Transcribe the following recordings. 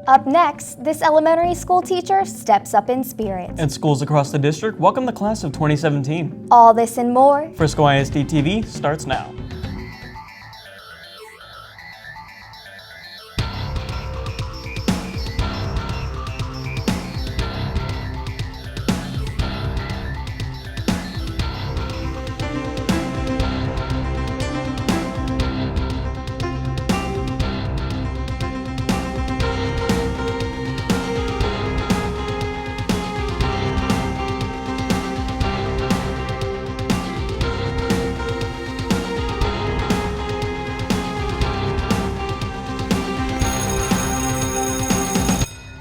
Up next, this elementary school teacher steps up in spirit. And schools across the district welcome the class of 2017. All this and more. Frisco ISD-TV starts now.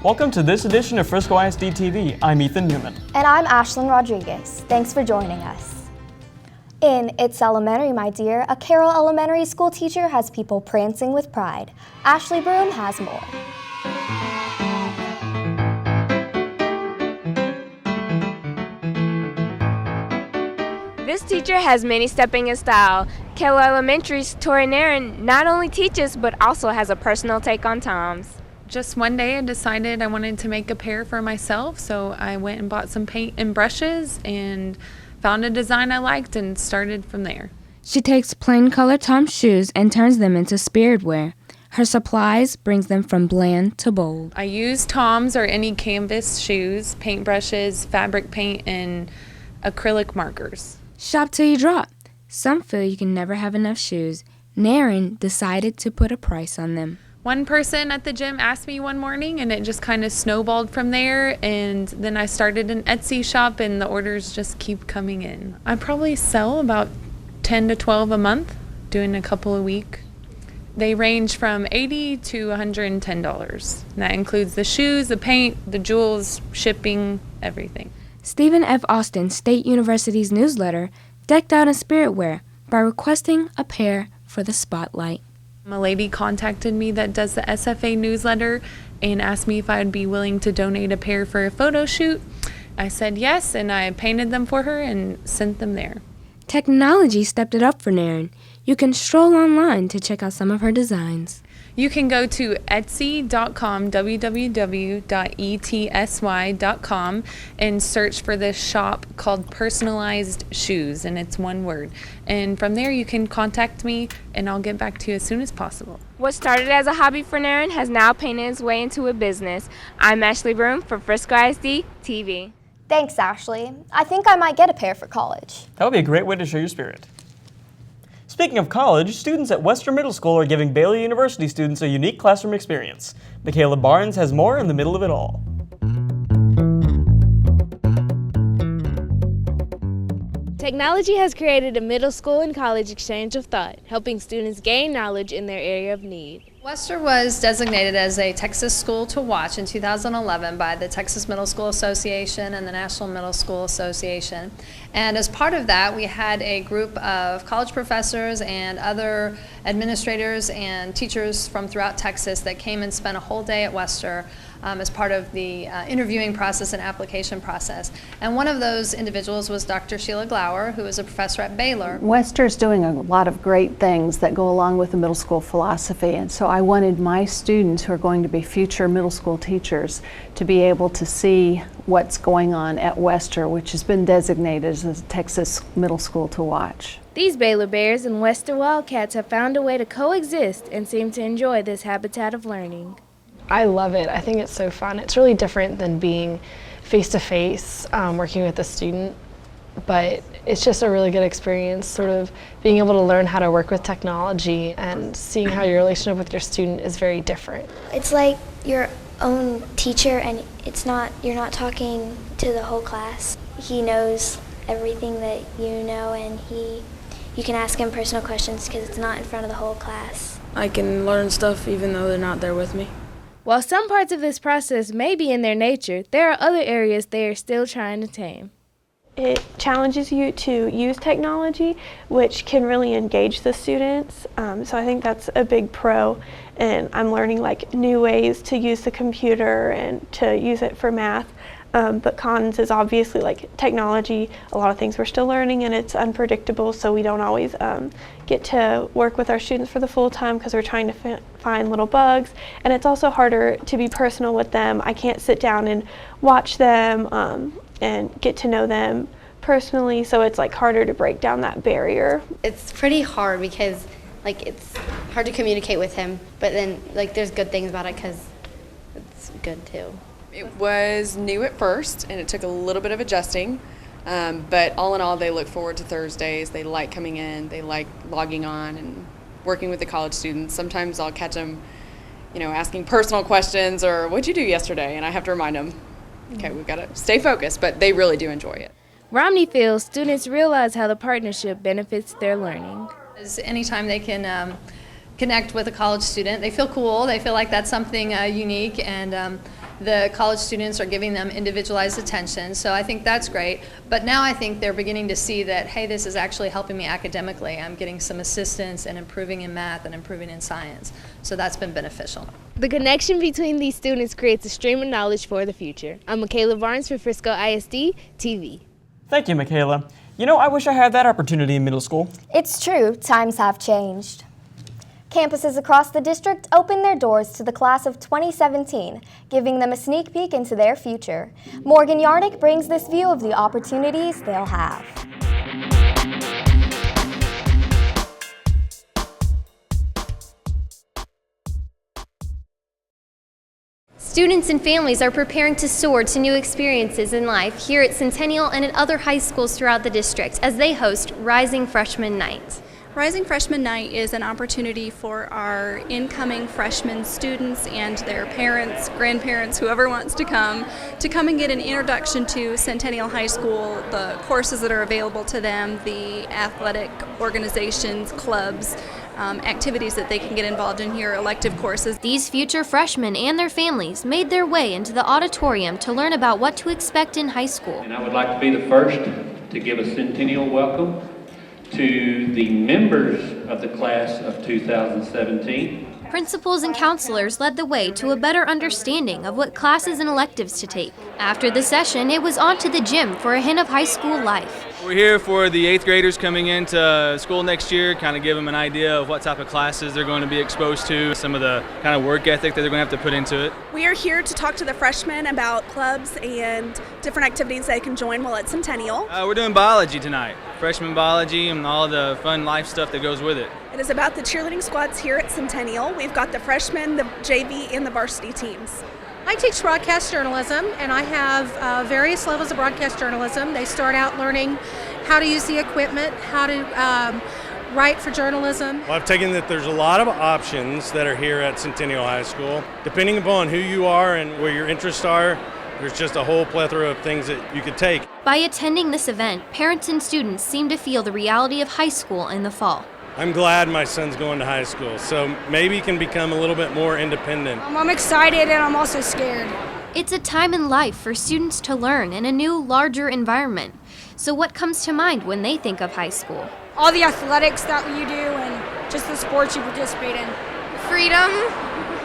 Welcome to this edition of Frisco ISD-TV. I'm Newman. And I'm Ashlynn Rodriguez. Thanks for joining us. In It's Elementary, My Dear, a Carroll Elementary School teacher has people prancing with pride. Ashley Broom has more. This teacher has many stepping in style. Carroll Elementary's Tori Nairn not only teaches, but also has a personal take on toms. Just one day I decided I wanted to make a pair for myself, so I went and bought some paint and brushes and found a design I liked and started from there. She takes plain colored tom shoes and turns them into spirit wear. Her supplies brings them from bland to bold. I use toms or any canvas shoes, paint brushes, fabric paint, and acrylic markers. Shop till you drop. Some feel you can never have enough shoes. Nairn decided to put a price on them. One person at the gym asked me one morning, and it just kind of snowballed from there, and then I started an Etsy shop, and the orders just keep coming in. I probably sell about 10 to 12 a month, doing a couple a week. They range from $80 to $110. And that includes the shoes, the paint, the jewels, shipping, everything. Stephen F. Austin State University's newsletter decked out in spirit wear by requesting a pair for the spotlight. A lady contacted me that does the SFA newsletter and asked me if I'd be willing to donate a pair for a photo shoot. I said yes, and I painted them for her and sent them there. Technology stepped it up for Nairn. You can stroll online to check out some of her designs. You can go to etsy.com, www.etsy.com, and search for this shop called Personalized Shoes, and it's one word. And from there you can contact me, and I'll get back to you as soon as possible. What started as a hobby for Nairn has now painted its way into a business. I'm Ashley Broom for Frisco ISD-TV. Thanks, Ashley. I think I might get a pair for college. That would be a great way to show your spirit. Speaking of college, students at Western Middle School are giving Baylor University students a unique classroom experience. Michaela Barnes has more in the middle of it all. Technology has created a middle school and college exchange of thought, helping students gain knowledge in their area of need. Wester was designated as a Texas school to watch in 2011 by the Texas Middle School Association and the National Middle School Association. And as part of that, we had a group of college professors and other administrators and teachers from throughout Texas that came and spent a whole day at Wester as part of the interviewing process and application process. And one of those individuals was Dr. Sheila Glauer, who is a professor at Baylor. Wester's doing a lot of great things that go along with the middle school philosophy, and so I wanted my students, who are going to be future middle school teachers, to be able to see what's going on at Wester, which has been designated as a Texas middle school to watch. These Baylor Bears and Wester Wildcats have found a way to coexist and seem to enjoy this habitat of learning. I love it. I think it's so fun. It's really different than being face-to-face, working with a student, but it's just a really good experience, sort of being able to learn how to work with technology and seeing how your relationship with your student is very different. It's like your own teacher, and you're not talking to the whole class. He knows everything that you know, and you can ask him personal questions because it's not in front of the whole class. I can learn stuff even though they're not there with me. While some parts of this process may be in their nature, there are other areas they are still trying to tame. It challenges you to use technology, which can really engage the students. So I think that's a big pro, and I'm learning like new ways to use the computer and to use it for math. But cons is obviously like technology. A lot of things we're still learning and it's unpredictable, so we don't always get to work with our students for the full time because we're trying to find little bugs. And it's also harder to be personal with them. I can't sit down and watch them and get to know them personally, so it's like harder to break down that barrier. It's pretty hard because like it's hard to communicate with him, but then like there's good things about it because it's good too. It was new at first, and it took a little bit of adjusting, but all in all, they look forward to Thursdays. They like coming in. They like logging on and working with the college students. Sometimes I'll catch them, asking personal questions or "What'd you do yesterday?" and I have to remind them, "Okay, we've got to stay focused." But they really do enjoy it. Romney feels students realize how the partnership benefits their learning. Anytime they can connect with a college student, they feel cool. They feel like that's something unique, and the college students are giving them individualized attention, so I think that's great. But now I think they're beginning to see that, hey, this is actually helping me academically. I'm getting some assistance and improving in math and improving in science, so that's been beneficial. The connection between these students creates a stream of knowledge for the future. I'm Michaela Barnes for Frisco ISD-TV. Thank you, Michaela. I wish I had that opportunity in middle school. It's true, times have changed. Campuses across the district opened their doors to the class of 2017, giving them a sneak peek into their future. Morgan Yarnick brings this view of the opportunities they'll have. Students and families are preparing to soar to new experiences in life here at Centennial and at other high schools throughout the district as they host Rising Freshman Night. Rising Freshman Night is an opportunity for our incoming freshman students and their parents, grandparents, whoever wants to come and get an introduction to Centennial High School, the courses that are available to them, the athletic organizations, clubs, activities that they can get involved in here, elective courses. These future freshmen and their families made their way into the auditorium to learn about what to expect in high school. And I would like to be the first to give a Centennial welcome to the members of the class of 2017. Principals and counselors led the way to a better understanding of what classes and electives to take. After the session, it was on to the gym for a hint of high school life. We're here for the 8th graders coming into school next year, kind of give them an idea of what type of classes they're going to be exposed to, some of the kind of work ethic that they're going to have to put into it. We are here to talk to the freshmen about clubs and different activities they can join while at Centennial. We're doing biology tonight, freshman biology and all the fun life stuff that goes with it. It is about the cheerleading squads here at Centennial. We've got the freshmen, the JV, and the varsity teams. I teach broadcast journalism, and I have various levels of broadcast journalism. They start out learning how to use the equipment, how to write for journalism. Well, I've taken that there's a lot of options that are here at Centennial High School. Depending upon who you are and where your interests are, there's just a whole plethora of things that you could take. By attending this event, parents and students seem to feel the reality of high school in the fall. I'm glad my son's going to high school, so maybe he can become a little bit more independent. I'm excited and I'm also scared. It's a time in life for students to learn in a new, larger environment. So what comes to mind when they think of high school? All the athletics that you do and just the sports you participate in. Freedom.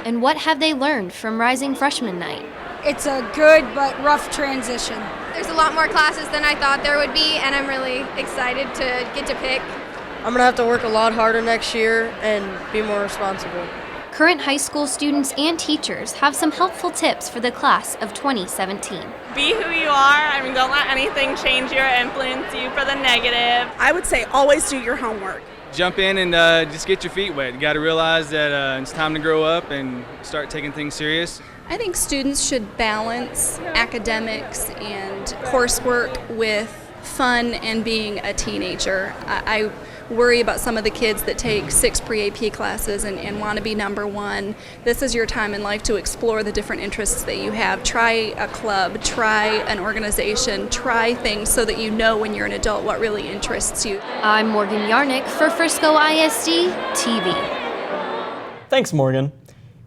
And what have they learned from Rising Freshman Night? It's a good but rough transition. There's a lot more classes than I thought there would be, and I'm really excited to get to pick. I'm going to have to work a lot harder next year and be more responsible. Current high school students and teachers have some helpful tips for the class of 2017. Be who you are. Don't let anything change you or influence you for the negative. I would say always do your homework. Jump in and just get your feet wet. You got to realize that it's time to grow up and start taking things serious. I think students should balance academics and coursework with fun and being a teenager. I worry about some of the kids that take 6 pre-AP classes and want to be number one. This is your time in life to explore the different interests that you have. Try a club, try an organization, try things so that you know when you're an adult what really interests you. I'm Morgan Yarnick for Frisco ISD-TV. Thanks, Morgan.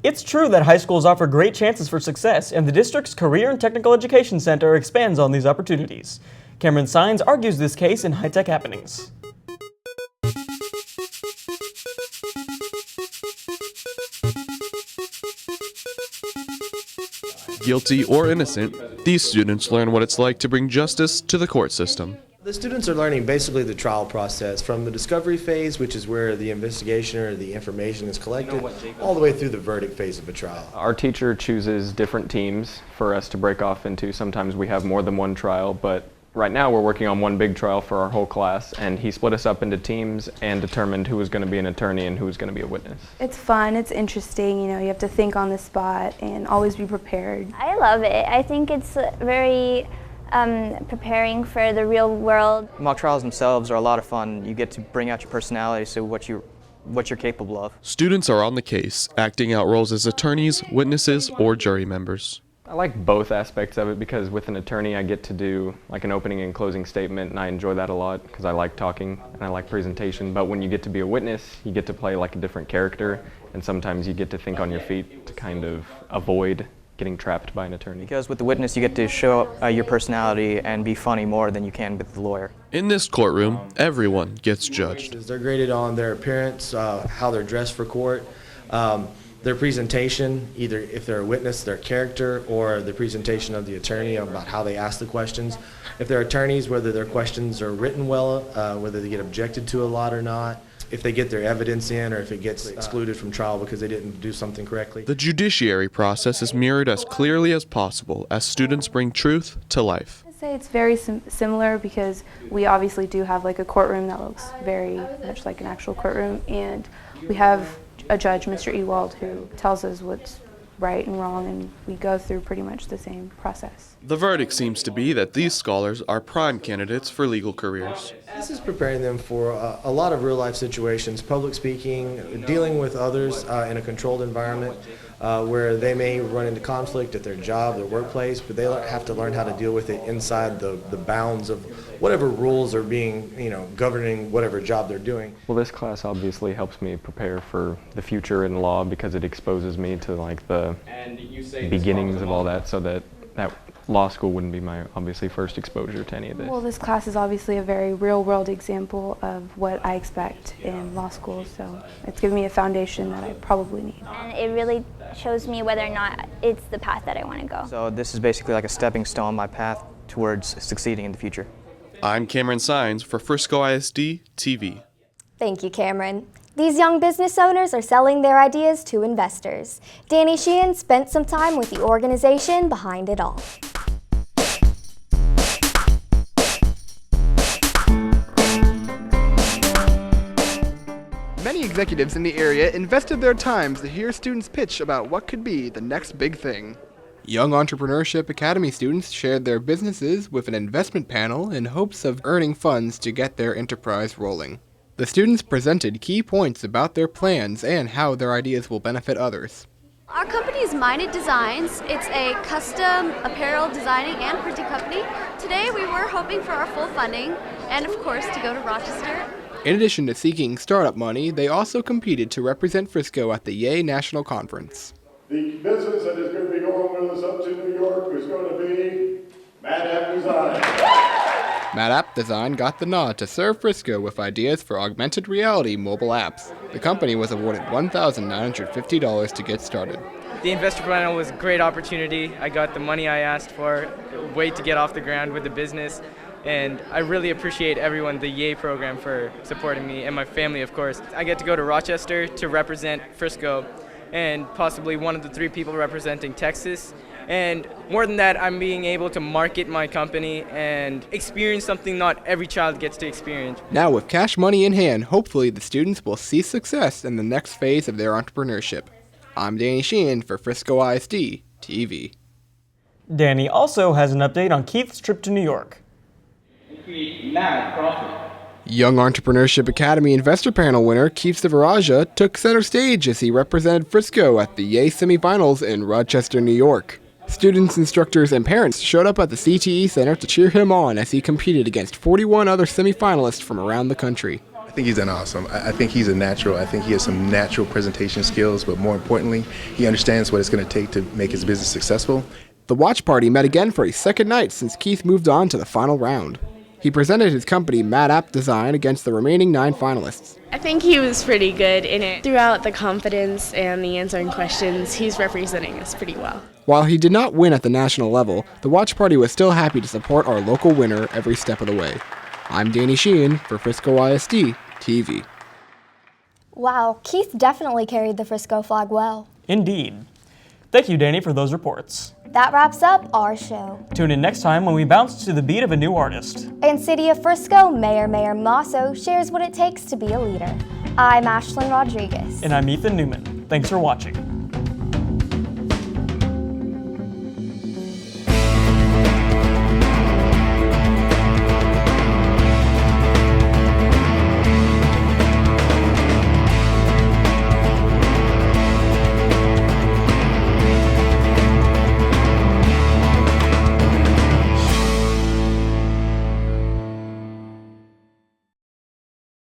It's true that high schools offer great chances for success, and the district's Career and Technical Education Center expands on these opportunities. Cameron Sines argues this case in High Tech Happenings. Guilty or innocent, these students learn what it's like to bring justice to the court system. The students are learning basically the trial process from the discovery phase, which is where the investigation or the information is collected, all the way through the verdict phase of a trial. Our teacher chooses different teams for us to break off into. Sometimes we have more than one trial, but right now we're working on one big trial for our whole class, and he split us up into teams and determined who was going to be an attorney and who was going to be a witness. It's fun, it's interesting, you have to think on the spot and always be prepared. I love it. I think it's very preparing for the real world. Mock trials themselves are a lot of fun. You get to bring out your personality, so what you're capable of. Students are on the case, acting out roles as attorneys, witnesses, or jury members. I like both aspects of it because with an attorney I get to do like an opening and closing statement, and I enjoy that a lot because I like talking and I like presentation. But when you get to be a witness, you get to play like a different character, and sometimes you get to think on your feet to kind of avoid getting trapped by an attorney. Because with the witness you get to show your personality and be funny more than you can with the lawyer. In this courtroom, everyone gets judged. They're graded on their appearance, how they're dressed for court, their presentation, either if they're a witness, their character, or the presentation of the attorney about how they ask the questions. If they're attorneys, whether their questions are written well, whether they get objected to a lot or not, if they get their evidence in, or if it gets excluded from trial because they didn't do something correctly. The judiciary process is mirrored as clearly as possible as students bring truth to life. I'd say it's very similar because we obviously do have like a courtroom that looks very much like an actual courtroom, and we have a judge, Mr. Ewald, who tells us what's right and wrong, and we go through pretty much the same process. The verdict seems to be that these scholars are prime candidates for legal careers. This is preparing them for a lot of real-life situations, public speaking, dealing with others in a controlled environment where they may run into conflict at their job, their workplace, but they have to learn how to deal with it inside the bounds of whatever rules are being, governing whatever job they're doing. Well, this class obviously helps me prepare for the future in law because it exposes me to like the beginnings of all that, so that law school wouldn't be my obviously first exposure to any of this. Well, this class is obviously a very real-world example of what I expect in law school, so it's given me a foundation that I probably need. And it really shows me whether or not it's the path that I want to go. So this is basically like a stepping stone on my path towards succeeding in the future. I'm Cameron Sines for Frisco ISD-TV. Thank you, Cameron. These young business owners are selling their ideas to investors. Danny Sheehan spent some time with the organization behind it all. Many executives in the area invested their time to hear students pitch about what could be the next big thing. Young Entrepreneurship Academy students shared their businesses with an investment panel in hopes of earning funds to get their enterprise rolling. The students presented key points about their plans and how their ideas will benefit others. Our company is Minded Designs. It's a custom apparel designing and printing company. Today we were hoping for our full funding and of course to go to Rochester. In addition to seeking startup money, they also competed to represent Frisco at the Yay National Conference. The business that is going to be going with us up to New York is going to be Mad App Design. Mad App Design got the nod to serve Frisco with ideas for augmented reality mobile apps. The company was awarded $1,950 to get started. The investor panel was a great opportunity. I got the money I asked for, wait to get off the ground with the business, and I really appreciate everyone, the Yay program, for supporting me, and my family, of course. I get to go to Rochester to represent Frisco, and possibly one of the 3 people representing Texas. And more than that, I'm being able to market my company and experience something not every child gets to experience. Now with cash money in hand, hopefully the students will see success in the next phase of their entrepreneurship. I'm Danny Sheehan for Frisco ISD-TV. Danny also has an update on Keith's trip to New York. Young Entrepreneurship Academy Investor Panel winner Keith Sivaraja took center stage as he represented Frisco at the Yay semifinals in Rochester, New York. Students, instructors, and parents showed up at the CTE Center to cheer him on as he competed against 41 other semifinalists from around the country. I think he's done awesome. I think he's a natural. I think he has some natural presentation skills, but more importantly, he understands what it's going to take to make his business successful. The watch party met again for a second night since Keith moved on to the final round. He presented his company, Mad App Design, against the remaining 9 finalists. I think he was pretty good in it. Throughout the confidence and the answering questions, he's representing us pretty well. While he did not win at the national level, the watch party was still happy to support our local winner every step of the way. I'm Danny Sheehan for Frisco ISD-TV. Wow, Keith definitely carried the Frisco flag well. Indeed. Thank you, Danny, for those reports. That wraps up our show. Tune in next time when we bounce to the beat of a new artist. And City of Frisco Mayor Masso shares what it takes to be a leader. I'm Ashlynn Rodriguez. And I'm Ethan Newman. Thanks for watching.